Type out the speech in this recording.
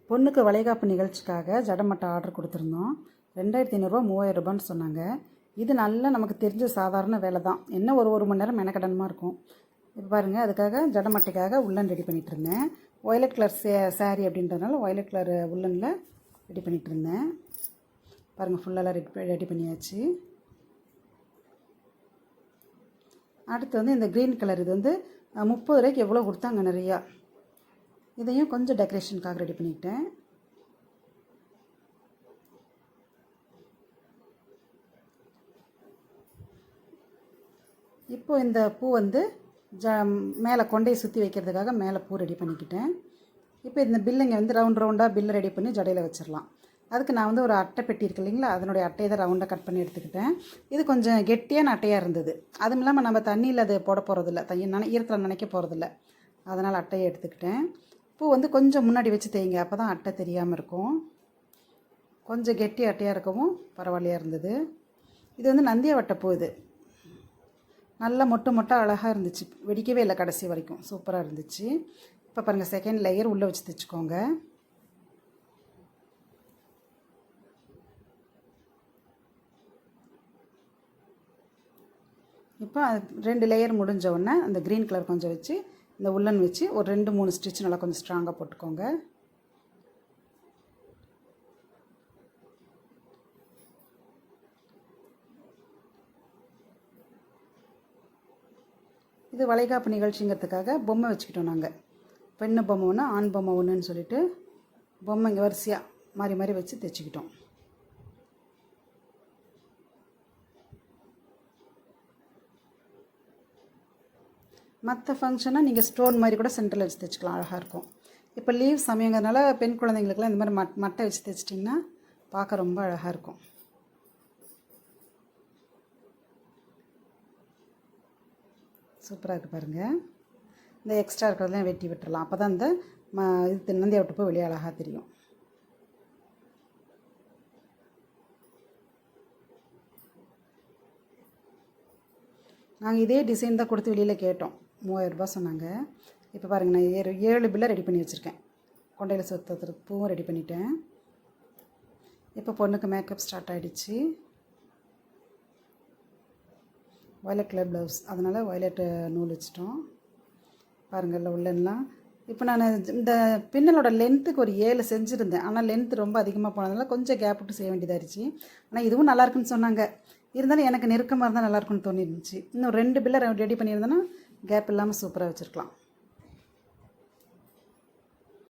பொண்ணுக்கு வளைகாப்பு நிகழ்ச்சிக்காக ஜடமட்டை ஆர்டர் கொடுத்துருந்தோம். 2500 3000 சொன்னாங்க. இது நல்லா நமக்கு தெரிஞ்ச சாதாரண வேலை தான். என்ன ஒரு மணி நேரம் மெனக்கடனமாக இருக்கும். இப்போ பாருங்கள், அதுக்காக ஜடமட்டைக்காக உள்ளன் ரெடி பண்ணிகிட்டு இருந்தேன். வயலட் கலர் சாரீ அப்படின்றதுனால வயலட் கலர் உள்ளனில் ரெடி பண்ணிகிட்டு இருந்தேன். பாருங்கள், ஃபுல்லெல்லாம் ரெடி பண்ணியாச்சு. அடுத்து வந்து இந்த க்ரீன் கலர், இது வந்து 30 ரூபாய்க்கு எவ்வளோ கொடுத்தாங்க நிறையா. இதையும் கொஞ்சம் டெக்கரேஷனுக்காக ரெடி பண்ணிக்கிட்டேன். இப்போது இந்த பூ வந்து மேலே கொண்டையை சுற்றி வைக்கிறதுக்காக மேலே பூ ரெடி பண்ணிக்கிட்டேன். இப்போ இந்த பில்லுங்க வந்து ரவுண்டாக பில்லை ரெடி பண்ணி ஜடையில் வச்சிடலாம். அதுக்கு நான் வந்து ஒரு அட்டை பெட்டி இருக்கு இல்லைங்களா, அதனுடைய அட்டையை தான் ரவுண்டாக கட் பண்ணி எடுத்துக்கிட்டேன். இது கொஞ்சம் கெட்டியான அட்டையாக இருந்தது. அதுவும் இல்லாமல் நம்ம தண்ணியில் அது போட போகிறதில்ல, ஈரத்தில் நினைக்க போகிறதில்ல, அதனால் அட்டையை எடுத்துக்கிட்டேன். பூ வந்து கொஞ்சம் முன்னாடி வச்சு தேய்ங்க, அப்போ தான் அட்டை தெரியாமல் இருக்கும். கொஞ்சம் கெட்டி அட்டையாக இருக்கவும் பரவாயில்லையாக இருந்தது. இது வந்து நந்தியாவட்டை பூ. இது நல்லா மொட்டை அழகாக இருந்துச்சு, வெடிக்கவே இல்லை கடைசி வரைக்கும், சூப்பராக இருந்துச்சு. இப்போ பாருங்கள், செகண்ட் லேயர் உள்ளே வச்சு தைச்சிக்கோங்க. இப்போ 2 லேயர் முடிஞ்ச உடனே அந்த க்ரீன் கலர் கொஞ்சம் வச்சு இந்த உள்ளன் வச்சு ஒரு 2-3 ஸ்டிச் நல்லா கொஞ்சம் ஸ்ட்ராங்காக போட்டுக்கோங்க. இது வளைகாப்பு நிகழ்ச்சிங்கிறதுக்காக பொம்மை வச்சுக்கிட்டோம் நாங்கள். பெண்ணு பொம்மை ஒன்று, ஆண் பொம்மை ஒன்றுன்னு சொல்லிட்டு பொம்மைங்க வரிசையாக மாறி வச்சு தைச்சிக்கிட்டோம். மற்ற ஃபங்க்ஷனை நீங்கள் ஸ்டோன் மாதிரி கூட சென்டரில் வச்சு தைச்சிக்கலாம், அழகாக இருக்கும். இப்போ லீவ் சமயங்கிறதுனால பெண் குழந்தைங்களுக்குலாம் இந்த மாதிரி மட்டை வச்சு தைச்சிட்டிங்கன்னா பார்க்க ரொம்ப அழகாக இருக்கும். சூப்பராக இருக்குது பாருங்கள். இந்த எக்ஸ்ட்ரா இருக்கிறதெல்லாம் வெட்டி விட்டுறலாம், அப்போ தான் இந்த இது நந்தியா விட்டு போய் வெளியே அழகாக தெரியும். நாங்கள் இதே டிசைன் தான் கொடுத்து வெளியில் கேட்டோம், 3000 சொன்னாங்க. இப்போ பாருங்கள், நான் 7 பில்லை ரெடி பண்ணி வச்சுருக்கேன். கொண்டையில் சுற்றுறதுக்கு பூவும் ரெடி பண்ணிட்டேன். இப்போ பொண்ணுக்கு மேக்கப் ஸ்டார்ட் ஆகிடுச்சு. வயலட் கலர் ப்ளவுஸ், அதனால் வயலட் நூல் வச்சிட்டோம். பாருங்கள் உள்ளெல்லாம். இப்போ நான் இந்த பின்னலோட லென்த்துக்கு ஒரு 7 செஞ்சுருந்தேன். ஆனால் லென்த்து ரொம்ப அதிகமாக போனதுனால கொஞ்சம் கேப் விட்டு செய்ய வேண்டியதாகிடுச்சு. ஆனால் இதுவும் நல்லாயிருக்குன்னு சொன்னாங்க. இருந்தாலும் எனக்கு நெருக்கமாக இருந்தால் நல்லாயிருக்குன்னு தோணிருந்துச்சு. இன்னும் 2 பில்லை ரெடி பண்ணியிருந்தேன்னா கேப் இல்லாமல் சூப்பராக வச்சுருக்கலாம்.